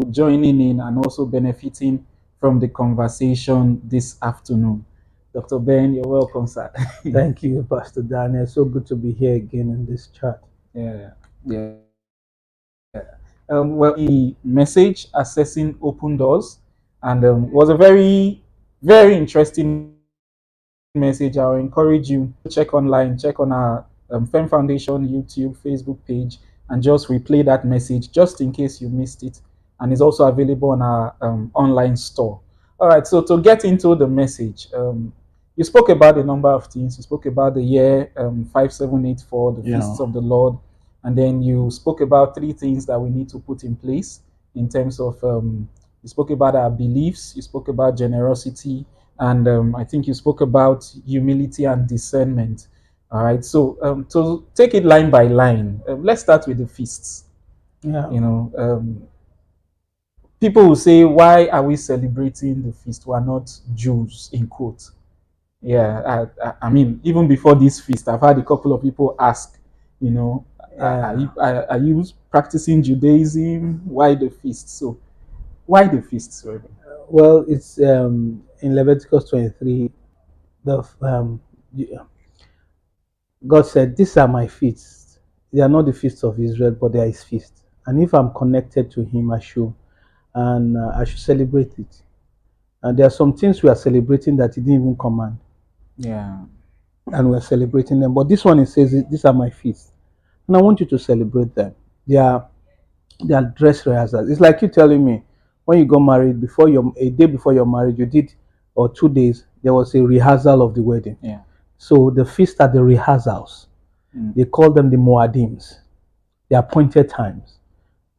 joining in and also benefiting from the conversation this afternoon. Dr. Ben, you're welcome, sir. Thank you, Pastor Daniel. So good to be here again in this chat. Yeah, yeah. Well, the message assessing open doors, and was a very, very interesting message. I'll encourage you to check online, check on our Fem Foundation YouTube, Facebook page, and just replay that message just in case you missed it. And it's also available on our online store. All right, so to get into the message, you spoke about a number of things. You spoke about the year 5784, the feasts of the Lord, and then you spoke about three things that we need to put in place in terms of you spoke about our beliefs, you spoke about generosity, and I think you spoke about humility and discernment. All right, so to take it line by line, let's start with the feasts. Yeah. You know, people will say, why are we celebrating the feast? We are not Jews, in quote. Yeah, I mean, even before this feast, I've had a couple of people ask, you know, are you practicing Judaism? Why the feast? So, why the feast, Reverend? Well, it's in Leviticus 23. God said, "These are my feasts. They are not the feasts of Israel, but they are His feasts. And if I'm connected to Him, I should celebrate it. And there are some things we are celebrating that He didn't even command. Yeah. And we're celebrating them. But this one, it says, these are my feasts, and I want you to celebrate them. They are dress rehearsals. It's like you telling me when you got married, a day before your marriage, you did, or 2 days, there was a rehearsal of the wedding. Yeah. So the feast are the rehearsals. They call them the Moadims, the appointed times.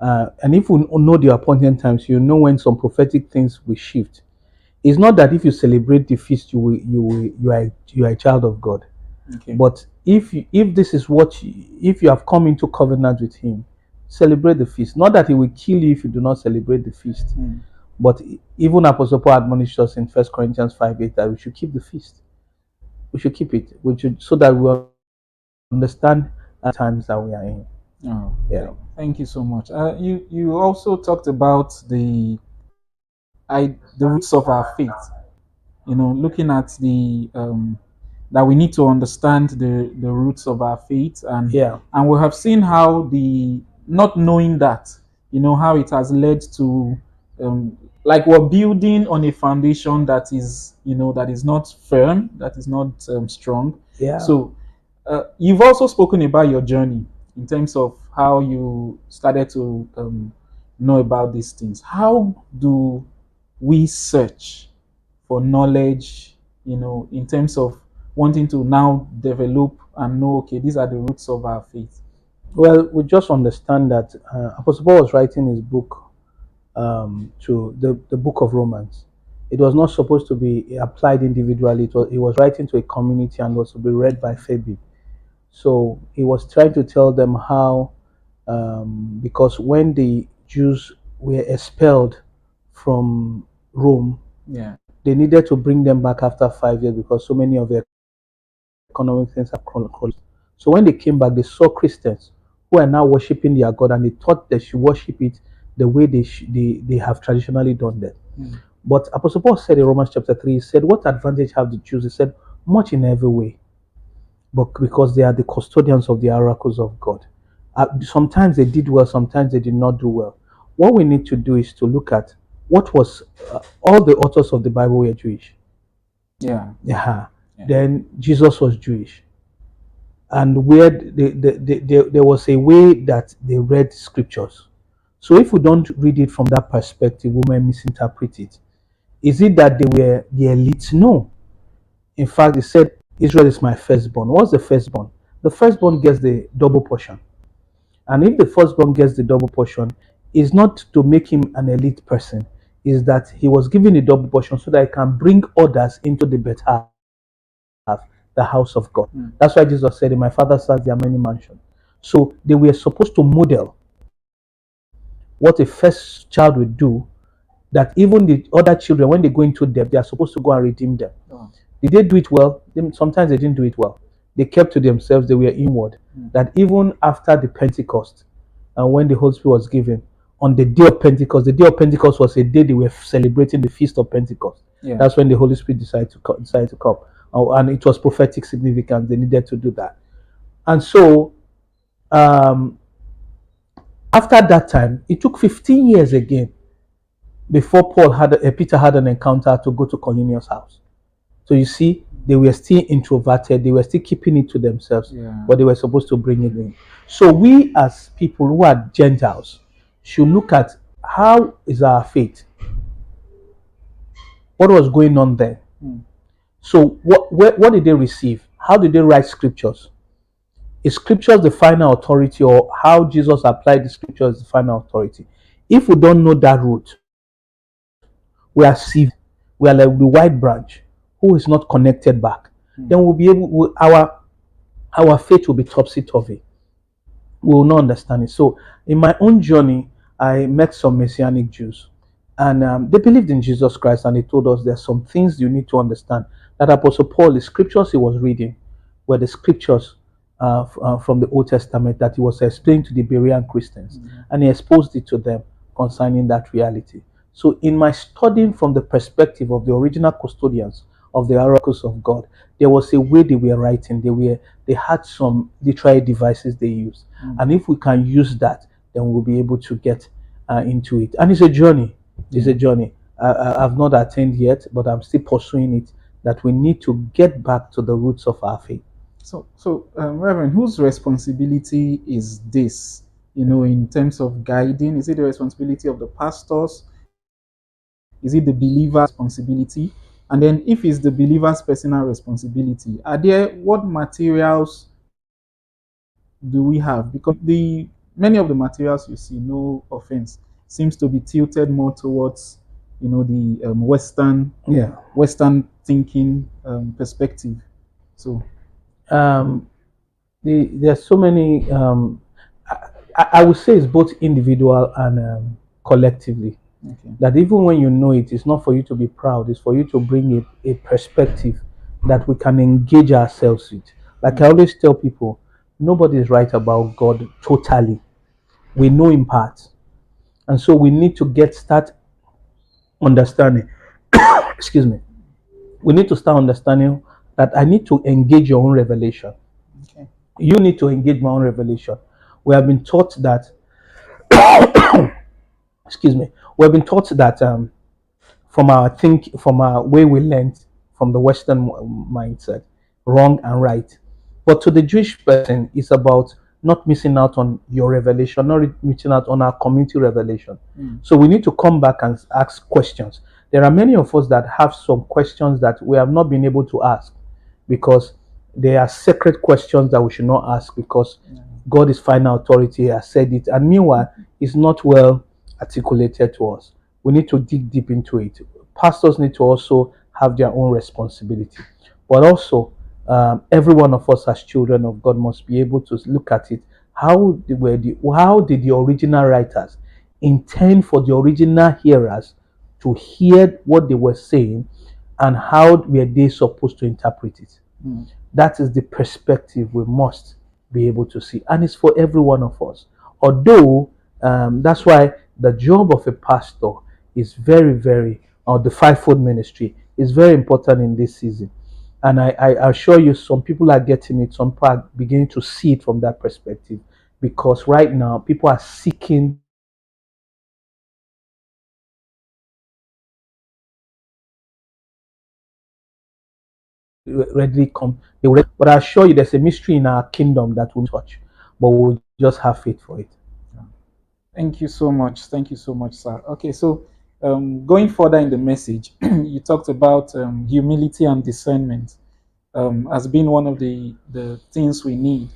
And if you know the appointed times, you know when some prophetic things will shift. It's not that if you celebrate the feast, you are a child of God. Okay. But if this is if you have come into covenant with Him, celebrate the feast. Not that He will kill you if you do not celebrate the feast. But even Apostle Paul admonished us in 1 Corinthians 5:8 that we should keep the feast. We should keep it. So that we understand the times that we are in. Oh, yeah. Thank you so much. You also talked about the roots of our faith. You know, looking at the that we need to understand the roots of our faith, and we have seen how the not knowing that, you know, how it has led to like we're building on a foundation that is, you know, that is not firm, that is not strong. Yeah. So you've also spoken about your journey in terms of how you started to know about these things. How do we search for knowledge, you know, in terms of wanting to now develop and know, okay, these are the roots of our faith? Well, we just understand that Apostle Paul was writing his book to the book of Romans. It was not supposed to be applied individually. He was writing to a community and was to be read by Phoebe. So he was trying to tell them how, because when the Jews were expelled from Rome, they needed to bring them back after 5 years because so many of their economic things have collapsed. So when they came back, they saw Christians who are now worshiping their God, and they thought they should worship it the way they have traditionally done that. But Apostle Paul said in Romans chapter 3, he said, what advantage have the Jews? He said, much in every way, but because they are the custodians of the oracles of God. Sometimes they did well, sometimes they did not do well. What we need to do is to look at what was all the authors of the Bible were Jewish. Yeah. Then Jesus was Jewish, and where there was a way that they read scriptures. So if we don't read it from that perspective, we may misinterpret it. Is it that they were the elites? No. In fact, it said, Israel is my firstborn. What's the firstborn? The firstborn gets the double portion. And if the firstborn gets the double portion, it's not to make him an elite person, is that he was given a double portion so that he can bring others into the better half, the house of God. That's why Jesus said, in my Father's house there are many mansions. So they were supposed to model what a first child would do, that even the other children, when they go into debt, they are supposed to go and redeem them. Did they do it well? Sometimes they didn't do it well. They kept to themselves, they were inward. That even after the Pentecost, and when the Holy Spirit was given, on the day of Pentecost. The day of Pentecost was a day they were celebrating the feast of Pentecost. Yeah. That's when the Holy Spirit decided to come. And it was prophetic significance. They needed to do that. And so, after that time, it took 15 years again before Peter had an encounter to go to Cornelius' house. So you see, they were still introverted. They were still keeping it to themselves, but they were supposed to bring it in. So we, as people who are Gentiles, should look at how is our faith. What was going on there? So what did they receive? How did they write scriptures? Is scriptures the final authority, or how Jesus applied the scriptures the final authority? If we don't know that root, we are sieved. We are like the white branch who is not connected back. Then we'll be able, our faith will be topsy-turvy. We will not understand it. So in my own journey, I met some Messianic Jews, and they believed in Jesus Christ, and they told us there's some things you need to understand. That Apostle Paul, the scriptures he was reading were the scriptures from the Old Testament that he was explaining to the Berean Christians, and he exposed it to them concerning that reality. So in my studying from the perspective of the original custodians of the oracles of God, there was a way they were writing. They had some literary devices they used, and if we can use that, then we'll be able to get into it. And it's a journey. It's a journey. I've not attained yet, but I'm still pursuing it. That we need to get back to the roots of our faith. So, Reverend, whose responsibility is this? In terms of guiding, is it the responsibility of the pastors? Is it the believer's responsibility? And then, if it's the believer's personal responsibility, what materials do we have? Because many of the materials you see, no offense, seems to be tilted more towards, the Western thinking perspective. So, there's so many. I would say it's both individual and collectively. Okay. That even when you know it, it's not for you to be proud. It's for you to bring a perspective that we can engage ourselves with. Like I always tell people, nobody is right about God totally. We know in part, and so we need to start understanding. Excuse me. We need to start understanding that I need to engage your own revelation. Okay. You need to engage my own revelation. We have been taught that excuse me, we have been taught that from our way we learned from the Western mindset, wrong and right. But to the Jewish person, it's about not missing out on your revelation, not missing out on our community revelation. So we need to come back and ask questions. There are many of us that have some questions that we have not been able to ask because they are sacred questions that we should not ask because God is final authority, has said it, and meanwhile, it's not well articulated to us. We need to dig deep into it. Pastors need to also have their own responsibility, but also every one of us as children of God must be able to look at it. How did the original writers intend for the original hearers to hear what they were saying, and how were they supposed to interpret it? That is the perspective we must be able to see, and it's for every one of us. Although that's why the job of a pastor is or the fivefold ministry is very important in this season. And I assure you, some people are getting it, some people are beginning to see it from that perspective, because right now people are seeking readily come. But I assure you, there's a mystery in our kingdom that we'll touch, but we'll just have faith for it. Thank you so much. Thank you so much, sir. Okay, so going further in the message, you talked about humility and discernment as being one of the things we need,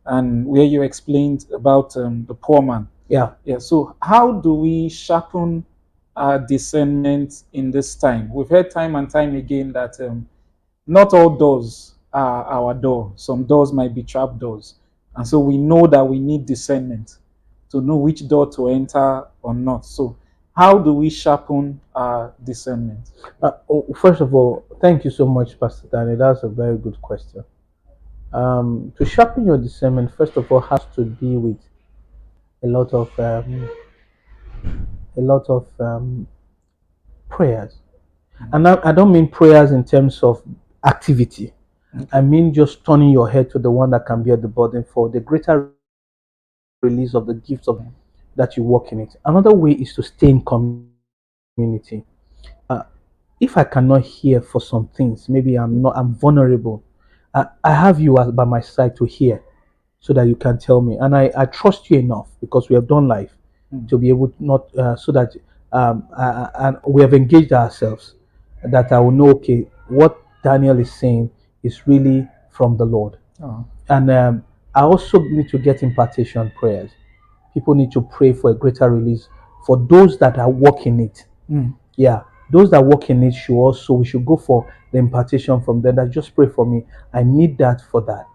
and where you explained about the poor man. Yeah. So how do we sharpen our discernment in this time? We've heard time and time again that not all doors are our door. Some doors might be trap doors, and so we know that we need discernment to know which door to enter or not. So how do we sharpen our discernment? First of all, thank you so much, Pastor Danny. That's a very good question. To sharpen your discernment, first of all, has to be with a lot of a lot of prayers. And I don't mean prayers in terms of activity. I mean just turning your head to the one that can bear the burden for the greater release of the gifts of that you walk in it. Another way is to stay in community. Uh, if I cannot hear for some things, maybe I'm vulnerable. I have you by my side to hear, so that you can tell me, and I trust you enough because we have done life to be able to not so that and we have engaged ourselves, that I will know, okay, what Daniel is saying is really from the Lord. Oh. And I also need to get impartation prayers. People need to pray for a greater release for those that are working it. Yeah, those that work in it we should go for the impartation from them. That just pray for me. I need that for that.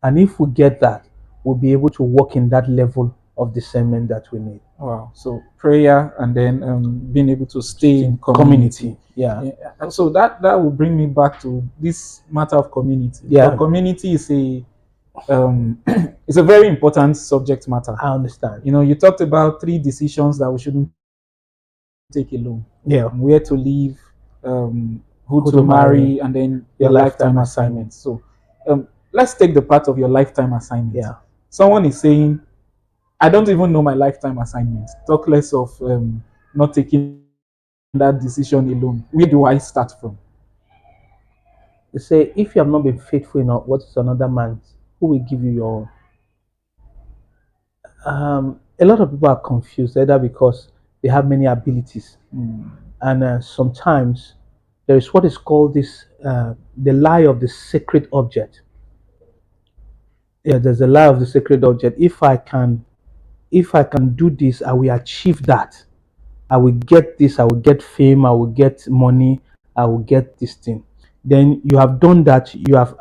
And if we get that, we'll be able to walk in that level of discernment that we need. Wow. So prayer, and then being able to stay in community. Yeah. And so that will bring me back to this matter of community. Yeah. The community is it's a very important subject matter. I understand. You know, you talked about 3 decisions that we shouldn't take alone. Yeah. Where to live, who to marry, and then your lifetime assignment. So let's take the part of your lifetime assignment. Yeah. Someone is saying, I don't even know my lifetime assignment. Talk less of not taking that decision alone. Where do I start from? They say, if you have not been faithful enough, what is another man's? Who will give you your own? A lot of people are confused, either because they have many abilities, and sometimes there is what is called the lie of the sacred object. Yeah, there's a lie of the sacred object. If I can do this, I will achieve that. I will get this, I will get fame, I will get money, I will get this thing. Then you have done that, you have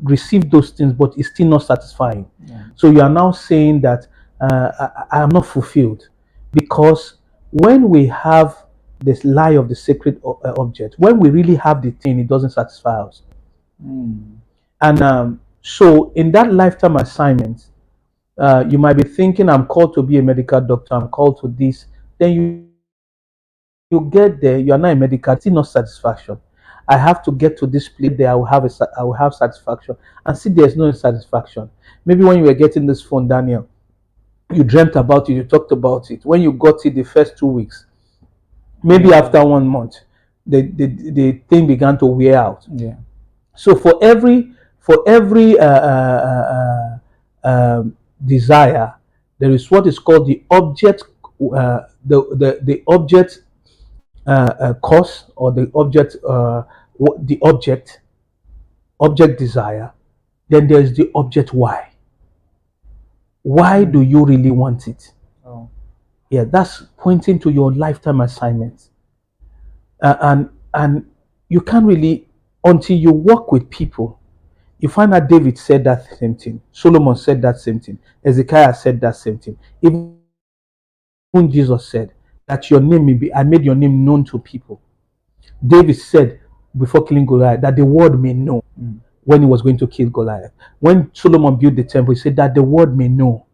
received those things, but it's still not satisfying. Yeah. So you are now saying that I am not fulfilled, because when we have this lie of the sacred object, when we really have the thing, it doesn't satisfy us. And so in that lifetime assignment, you might be thinking, I'm called to be a medical doctor, I'm called to this. Then you get there, you are not a medical, still not satisfaction. I have to get to this place there, I will have satisfaction. And see, there's no satisfaction. Maybe when you were getting this phone, Daniel, you dreamt about it, you talked about it. When you got it the first 2 weeks, maybe after 1 month, the thing began to wear out. Yeah. So for every desire, there is what is called the object, the object cause, or the object desire. Then there is the object why. Why do you really want it? Oh. Yeah, that's pointing to your lifetime assignment. And you can't really, until you work with people. You find out David said that same thing. Solomon said that same thing. Ezekiah said that same thing. Even Jesus said that your name may be, I made your name known to people. David said before killing Goliath that the world may know when he was going to kill Goliath. When Solomon built the temple, he said that the world may know.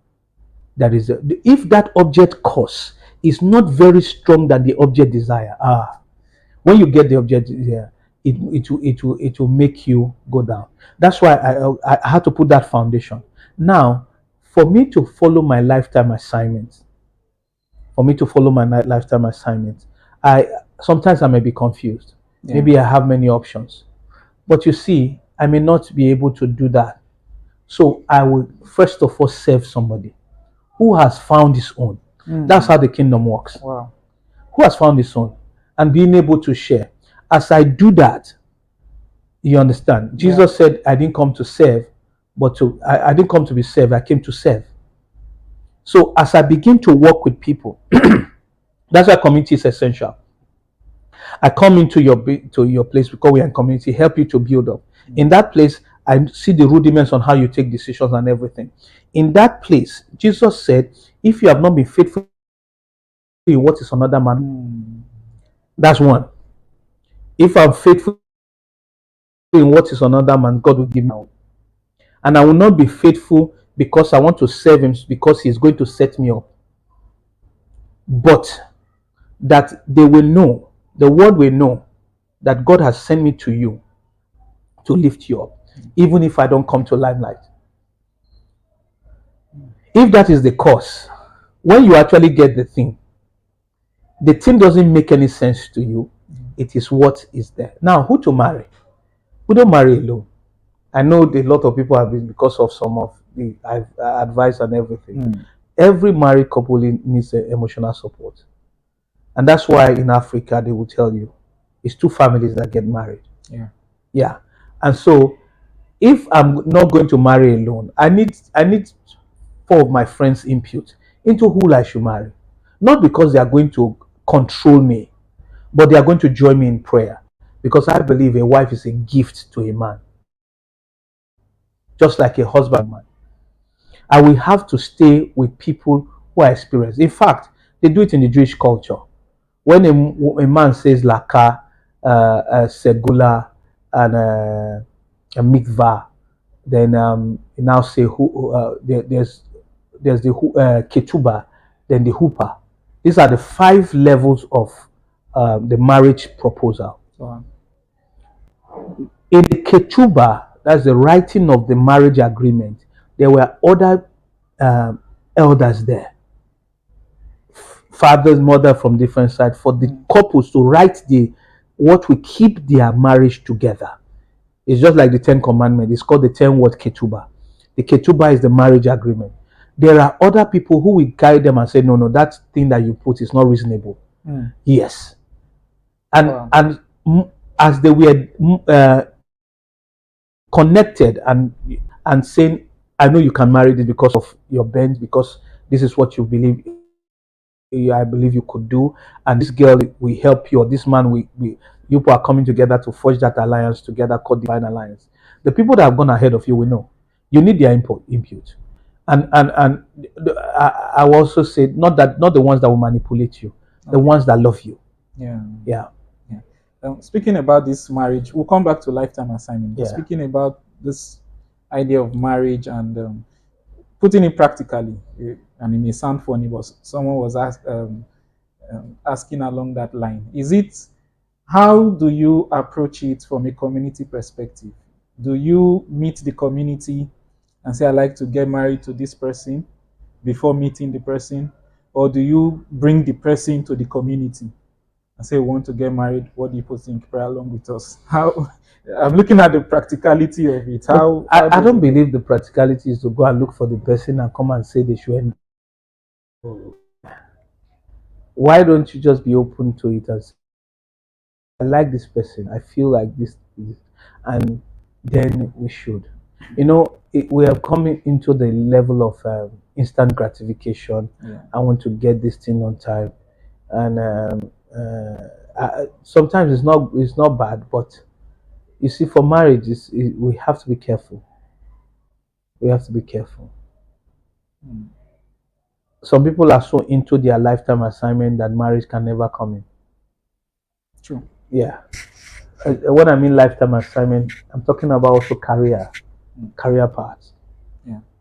That is, if that object cause is not very strong than the object desire, when you get the object desire, it will make you go down. That's why I had to put that foundation. Now, for me to follow my lifetime assignment, sometimes I may be confused. Yeah. Maybe I have many options, but you see, I may not be able to do that. So I will first of all serve somebody who has found his own. That's how the kingdom works. Wow. Who has found his own, and being able to share. As I do that, you understand? Jesus said, I didn't come to serve, but I didn't come to be served, I came to serve. So as I begin to work with people, that's why community is essential. I come into your place because we are in community, help you to build up. In that place, I see the rudiments on how you take decisions and everything. In that place, Jesus said, if you have not been faithful in what is another man, that's one. If I'm faithful in what is another man, God will give me. And I will not be faithful because I want to serve him, because he's going to set me up. but that they will know, the world will know that God has sent me to you to lift you up, even if I don't come to limelight. If that is the cause, when you actually get the thing doesn't make any sense to you. It is what is there. Now, who to marry? We don't marry alone. I know a lot of people have been, because of some of the advice and everything. Every married couple needs emotional support. And that's why in Africa, they will tell you it's two families that get married. Yeah. And so if I'm not going to marry alone, I need 4 of my friends' input into who I should marry. Not because they are going to control me, but they are going to join me in prayer. Because I believe a wife is a gift to a man, just like a husband man. And we have to stay with people who are experienced. In fact, they do it in the Jewish culture. When a man says laka, segula, and a mikvah, then you now say there's the ketubah, then the huppah. These are the 5 levels of the marriage proposal. In the ketubah, that's the writing of the marriage agreement, there were other elders there, fathers, mother from different sides, for the couples to write what will keep their marriage together. It's just like the 10 commandments. It's called the 10-word ketubah. The ketubah is the marriage agreement. There are other people who will guide them and say, no, that thing that you put is not reasonable. Yes. And as they were connected and saying, I know you can marry this because of your bent, because this is what you believe, I believe you could do, and this girl will help you, or this man, you people are coming together to forge that alliance together called divine alliance. The people that have gone ahead of you will know. You need their input. And I will also say, not the ones that will manipulate you, the ones that love you. Yeah. Speaking about this marriage, we'll come back to lifetime assignment. Speaking about this idea of marriage and putting it practically, and it may sound funny, but someone was asking along that line. How do you approach it from a community perspective? Do you meet the community and say, I like to get married to this person before meeting the person? Or do you bring the person to the community and say, we want to get married? What do you think? Pray along with us. I'm looking at the practicality of it. I don't believe the practicality is to go and look for the person and come and say they should end. Why don't you just be open to it and say, I like this person, I feel like this, and then we should. We are coming into the level of instant gratification. I want to get this thing on time, and sometimes it's not bad, but you see, for marriage, we have to be careful. We have to be careful. Some people are so into their lifetime assignment that marriage can never come in. True. Yeah. When I mean lifetime assignment, I'm talking about also career paths.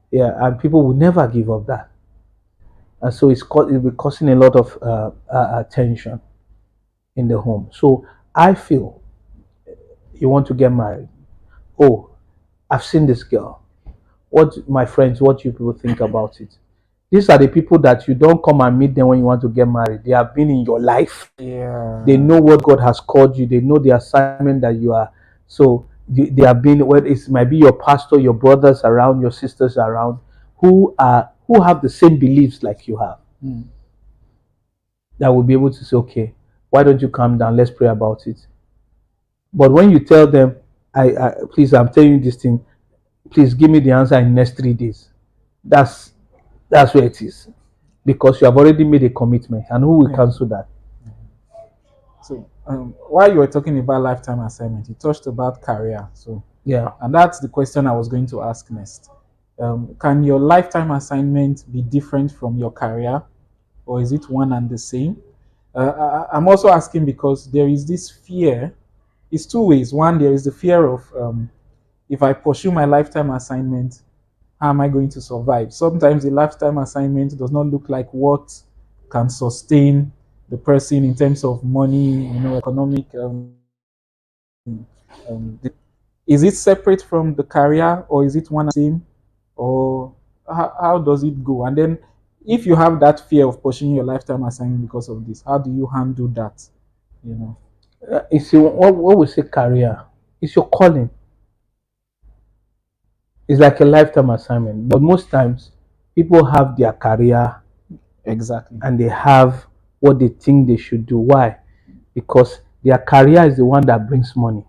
Yeah, and people will never give up that. And so it'll be causing a lot of tension in the home. So I feel you want to get married. Oh, I've seen this girl. What you people think about it? These are the people that you don't come and meet them when you want to get married. They have been in your life. They know what God has called you. They know the assignment that you are. So they have been, it might be your pastor, your brothers around, your sisters around, who have the same beliefs like you have. That will be able to say, okay, why don't you calm down? Let's pray about it. But when you tell them, please, I'm telling you this thing, please give me the answer in the next 3 days. That's where it is, because you have already made a commitment, and who will cancel that? So while you were talking about lifetime assignment, you touched about career. So and that's the question I was going to ask next. Can your lifetime assignment be different from your career, or is it one and the same? I'm also asking because there is this fear. It's 2 ways. One, there is the fear of if I pursue my lifetime assignment, how am I going to survive? Sometimes the lifetime assignment does not look like what can sustain the person in terms of money, economic. Is it separate from the career, or is it one and the same, or how does it go? And then, if you have that fear of pursuing your lifetime assignment because of this, how do you handle that? You know. It's what we say career. It's your calling. It's like a lifetime assignment. But most times, people have their career Exactly. and they have what they think they should do. Why? Because their career is the one that brings money,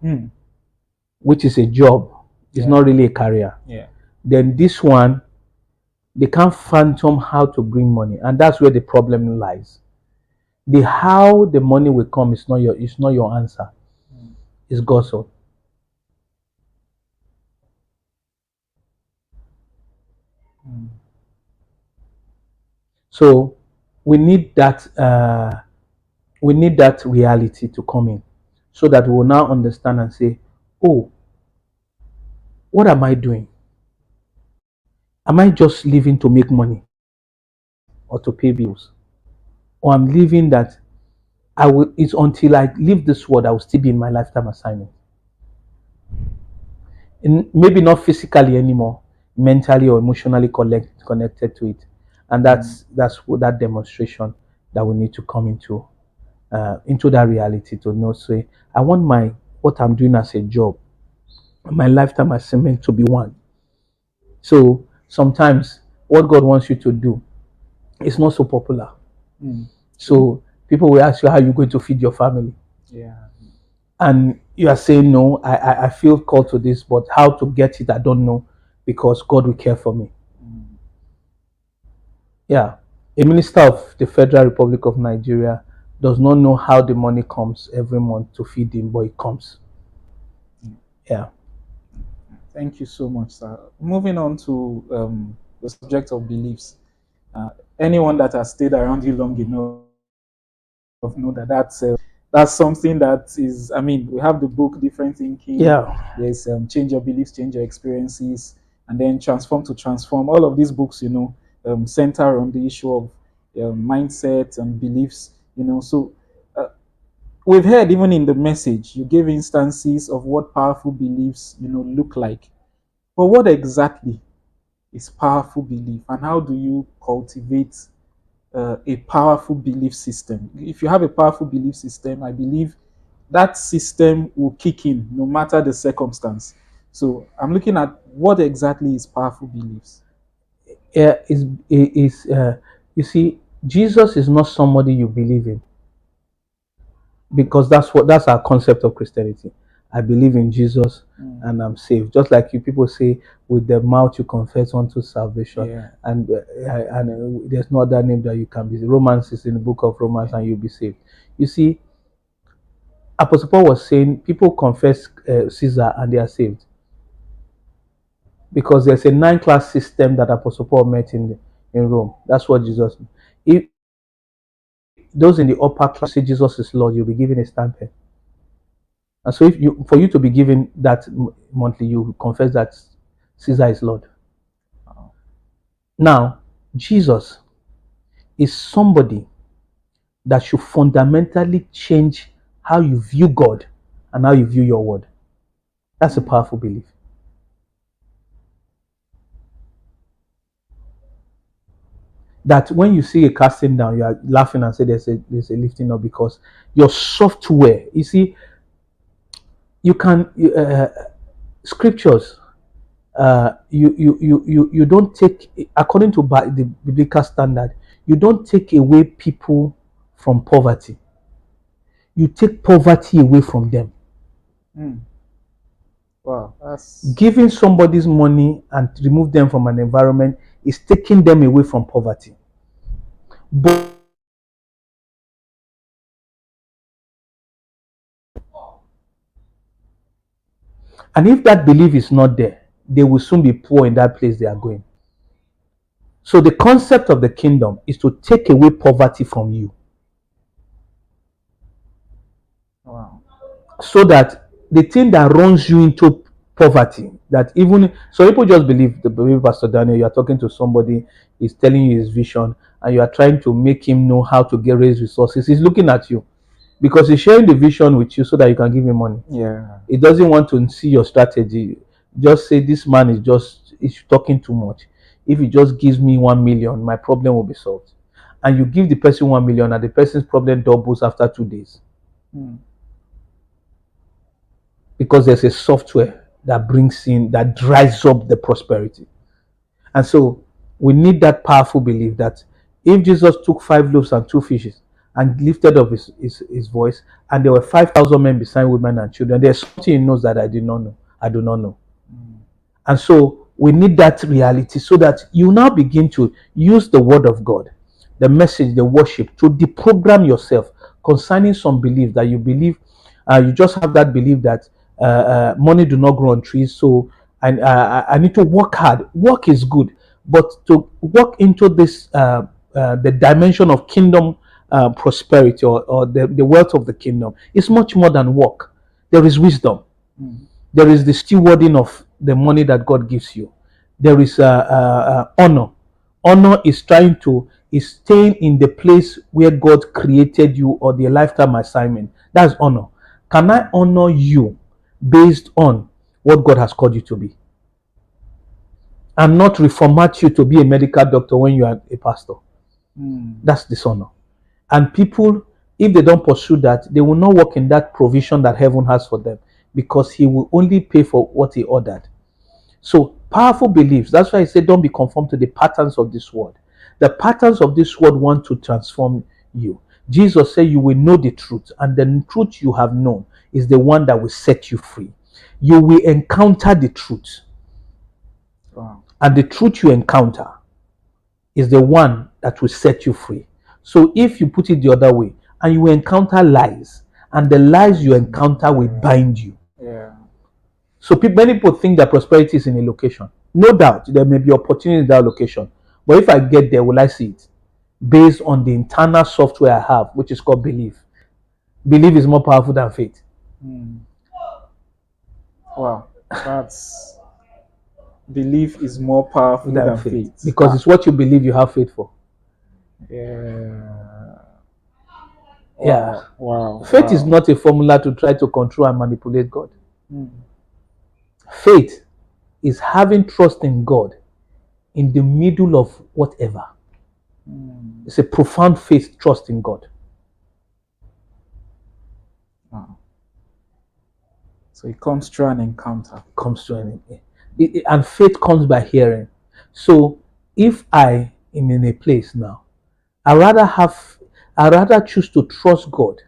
which is a job. It's not really a career. Yeah. Then this one, they can't phantom how to bring money, and that's where the problem lies. The how the money will come is not your answer. It's God's own. So we need that reality to come in, so that we will now understand and say, oh, what am I doing? Am I just living to make money or to pay bills? Or I'm living that it's until I leave this world, I will still be in my lifetime assignment. Maybe not physically anymore, mentally or emotionally connected to it. And that's that demonstration that we need to come into that reality, to know, say, I want what I'm doing as a job, my lifetime assignment, to be one. So sometimes what God wants you to do is not so popular. So people will ask you, how are you going to feed your family? Yeah. And you are saying, no, I feel called to this, but how to get it, I don't know, because God will care for me. Yeah. A minister of the Federal Republic of Nigeria does not know how the money comes every month to feed him, but it comes. Yeah. Thank you so much, sir. Moving on to the subject of beliefs. Anyone that has stayed around you long enough know that that's something that is. I mean, we have the book Different Thinking. Yeah. There's Change Your Beliefs, Change Your Experiences, and then Transform to Transform. All of these books, center on the issue of mindset and beliefs. So we've heard, even in the message, you gave instances of what powerful beliefs look like. But what exactly is powerful belief, and how do you cultivate a powerful belief system? If you have a powerful belief system, I believe that system will kick in no matter the circumstance. So I'm looking at what exactly is powerful beliefs. Yeah, you see, Jesus is not somebody you believe in, because that's our concept of Christianity. I believe in Jesus and I'm saved. Just like you people say, with the mouth you confess unto salvation, Yeah. and there's no other name that you can be. Romans is in the book of Romans, and you'll be saved. You see, Apostle Paul was saying people confess Caesar and they are saved, because there's a 9-class system that Apostle Paul met in Rome. That's what Jesus. If those in the upper class say Jesus is Lord, you'll be given a stamp. And so, for you to be given that monthly, you confess that Caesar is Lord. Now, Jesus is somebody that should fundamentally change how you view God and how you view your word. That's a powerful belief. That when you see a casting down, you are laughing and say there's a lifting up, because your software, you see, you can scriptures. You don't take, according to the biblical standard, you don't take away people from poverty. You take poverty away from them. Wow, that's Giving somebody's money and remove them from an environment is taking them away from poverty. But and if that belief is not there, they will soon be poor in that place they are going. So the concept of the kingdom is to take away poverty from you. wow. So that the thing that runs you into poverty, that even so people just believe Pastor Daniel, you are talking to somebody, is telling you his vision, and you are trying to make him know how to raise resources, he's looking at you because he's sharing the vision with you so that you can give him money. Yeah. He doesn't want to see your strategy. Just say this man is talking too much. If he just gives me 1 million, my problem will be solved. And you give the person 1 million and the person's problem doubles after 2 days. Because there's a software that brings in, that dries up the prosperity. And so we need that powerful belief that if Jesus took 5 loaves and 2 fishes and lifted up his voice, and there were 5,000 men beside women and children, there's something he knows that I did not know. I do not know. And so we need that reality so that you now begin to use the word of God, the message, the worship, to deprogram yourself concerning some belief that you believe. You just have that belief that money do not grow on trees. So I need to work hard. Work is good, but to walk into this the dimension of kingdom prosperity, or the wealth of the kingdom, is much more than work. There is wisdom. There is the stewarding of the money that God gives you. There is honor. Honor is staying in the place where God created you, or the lifetime assignment. That's honor. Can I honor you based on what God has called you to be, and not reformat you to be a medical doctor when you are a pastor? That's dishonor. And people, if they don't pursue that, they will not walk in that provision that heaven has for them, because he will only pay for what he ordered. So powerful beliefs. That's why I say don't be conformed to the patterns of this world. The patterns of this world want to transform you. Jesus said you will know the truth, and the truth you have known is the one that will set you free. You will encounter the truth. Wow. And the truth you encounter is the one that will set you free. So if you put it the other way, and you will encounter lies, and the lies you encounter will bind you. Yeah. So many people think that prosperity is in a location. No doubt there may be opportunity in that location, but if I get there, will I see it? Based on the internal software I have, which is called belief. Belief is more powerful than faith. Wow. That's belief is more powerful than faith. Because it's what you believe you have faith for. Yeah. Wow. Yeah. Wow. Faith is not a formula to try to control and manipulate God. Mm. Faith is having trust in God in the middle of whatever. It's a profound faith, trust in God. Wow. So it comes through an encounter. Comes to anything. And faith comes by hearing. So if I am in a place now, I rather choose to trust God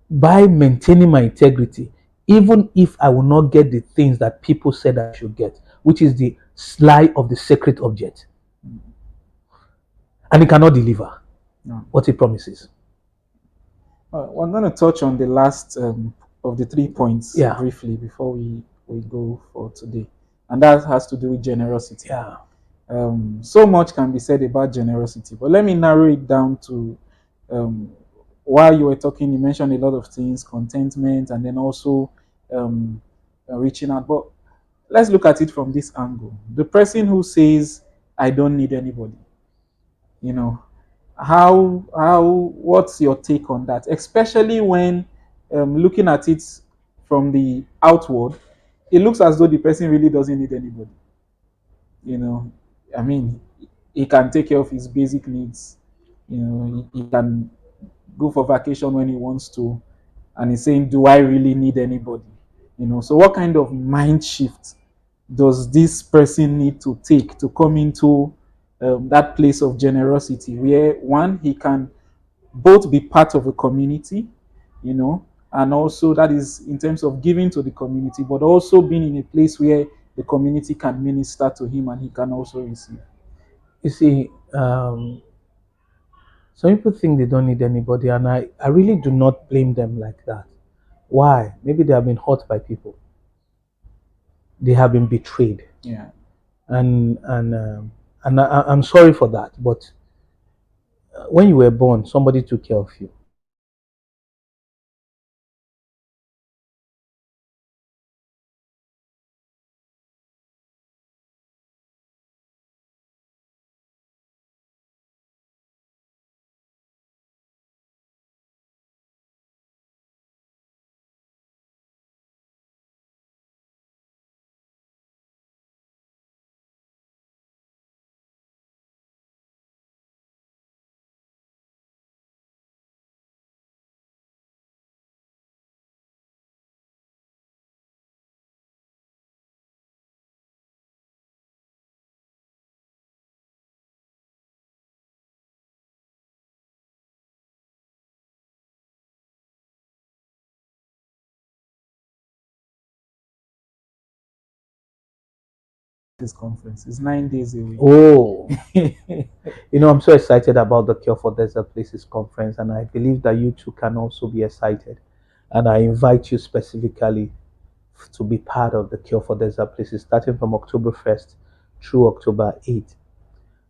by maintaining my integrity, even if I will not get the things that people said I should get, which is the lie of the sacred object. And it cannot deliver what it promises. We're going to touch on the last of the 3 points briefly before we go for today. And that has to do with generosity. Yeah. So much can be said about generosity, but let me narrow it down to while you were talking, you mentioned a lot of things, contentment, and then also reaching out. But let's look at it from this angle. The person who says, I don't need anybody, you know, what's your take on that? Especially when looking at it from the outward, it looks as though the person really doesn't need anybody. You know, I mean, he can take care of his basic needs. You know, he can go for vacation when he wants to, and he's saying, do I really need anybody? You know, so what kind of mind shift does this person need to take to come into that place of generosity, where one, he can both be part of a community, you know, and also that is in terms of giving to the community, but also being in a place where the community can minister to him and he can also receive. You see, some people think they don't need anybody, and I really do not blame them like that. Why? Maybe they have been hurt by people. They have been betrayed. Yeah. And I'm sorry for that. But when you were born, somebody took care of you. this conference. It's 9 days away. Oh, I'm so excited about the Cure for Desert Places conference, and I believe that you too can also be excited. And I invite you specifically to be part of the Cure for Desert Places, starting from October 1st through October 8th.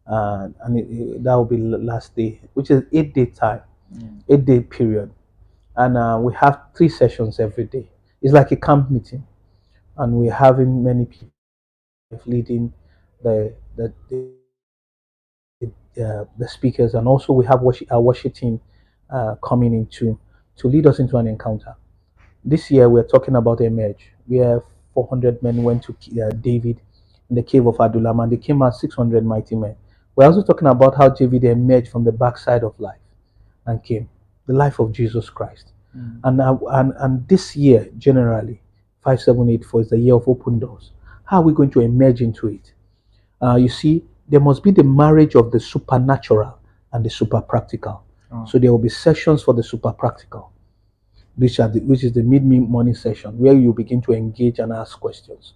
And that will be the last day, which is 8-day time, 8-day period. And we have 3 sessions every day. It's like a camp meeting, and we're having many people leading the speakers, and also we have our worship team coming in to lead us into an encounter. This year we're talking about emerge, where 400 men went to David in the cave of Adullam, and they came out 600 mighty men. We're also talking about how David emerged from the backside of life and came the life of Jesus Christ. And this year generally 5784 is the year of open doors. How are we going to emerge into it? You see, there must be the marriage of the supernatural and the super practical. So there will be sessions for the super practical, which is the mid-morning session where you begin to engage and ask questions.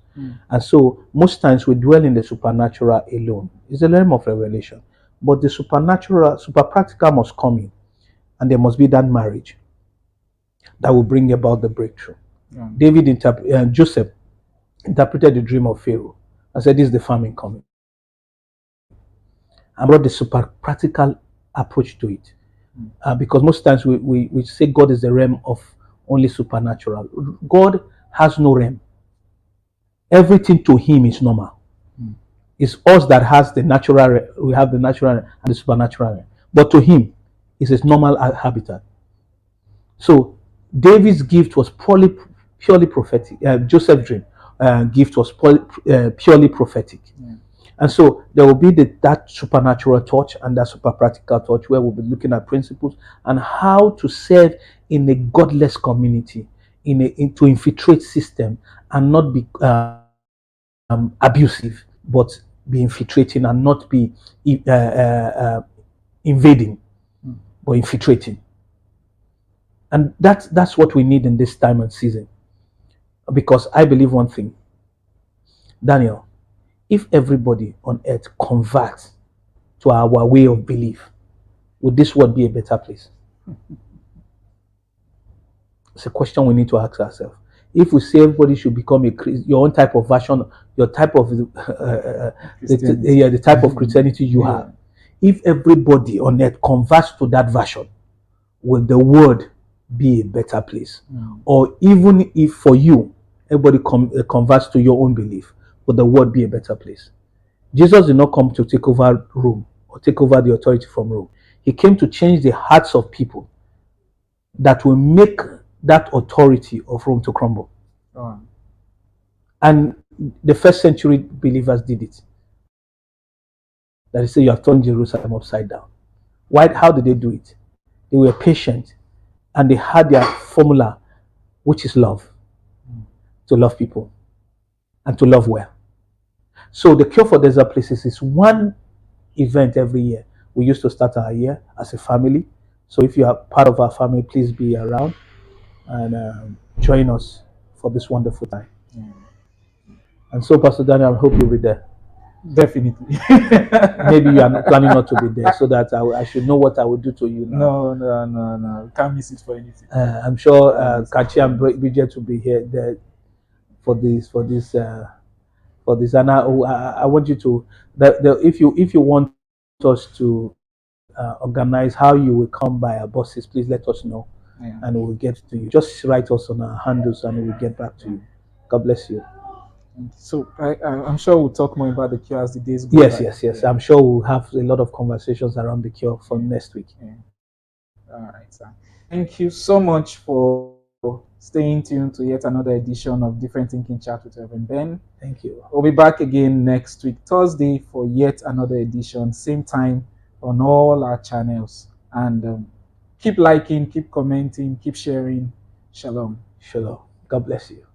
And so most times we dwell in the supernatural alone. It's a realm of revelation, but the supernatural, super practical must come in, and there must be that marriage that will bring about the breakthrough. Joseph interpreted the dream of Pharaoh and said, "This is the famine coming," and brought the super practical approach to it. Because most times we say God is the realm of only supernatural. God has no realm. Everything to him is normal. It's us that has the natural, we have the natural and the supernatural. But to him, it's his normal habitat. So David's gift was purely prophetic. Joseph's dream gift was purely prophetic. And so there will be that supernatural touch and that super practical touch where we'll be looking at principles and how to serve in a godless community, to infiltrate system and not be abusive, but be infiltrating and not be invading, but infiltrating. And that's what we need in this time and season. Because I believe one thing, Daniel, if everybody on earth converts to our way of belief, would this world be a better place? It's a question we need to ask ourselves. If we say everybody should become your own type of version, your type of the type of Christianity you have, if everybody on earth converts to that version, will the world be a better place? Or even if for you, everybody converts to your own belief, will the world be a better place? Jesus did not come to take over Rome or take over the authority from Rome. He came to change the hearts of people that will make that authority of Rome to crumble. And the first century believers did it. That is, say you have turned Jerusalem upside down. Why? How did they do it? They were patient, and they had their formula, which is love. To love people and to love well. So the Cure for Desert Places is one event every year. We used to start our year as a family. So if you are part of our family, please be around and join us for this wonderful time. And so, Pastor Daniel, I hope you'll be there. Definitely. Maybe you are planning not to be there, so that I should know what I will do to you now. No. Can't miss it for anything. I'm sure Kachi and Bridget will be here there for this. And I want you to if you want us to organize how you will come by our buses, please let us know, and we'll get to you. Just write us on our handles and we'll get back to you. God bless you. So I'm sure we'll talk more about the Cure as the days go by. Yes. I'm sure we'll have a lot of conversations around the Cure for next week. All right, sir. Thank you so much for staying tuned to yet another edition of Different Thinking Chat with Reverend Ben. Thank you. We'll be back again next week, Thursday, for yet another edition, same time on all our channels. And keep liking, keep commenting, keep sharing. Shalom. Shalom. God bless you.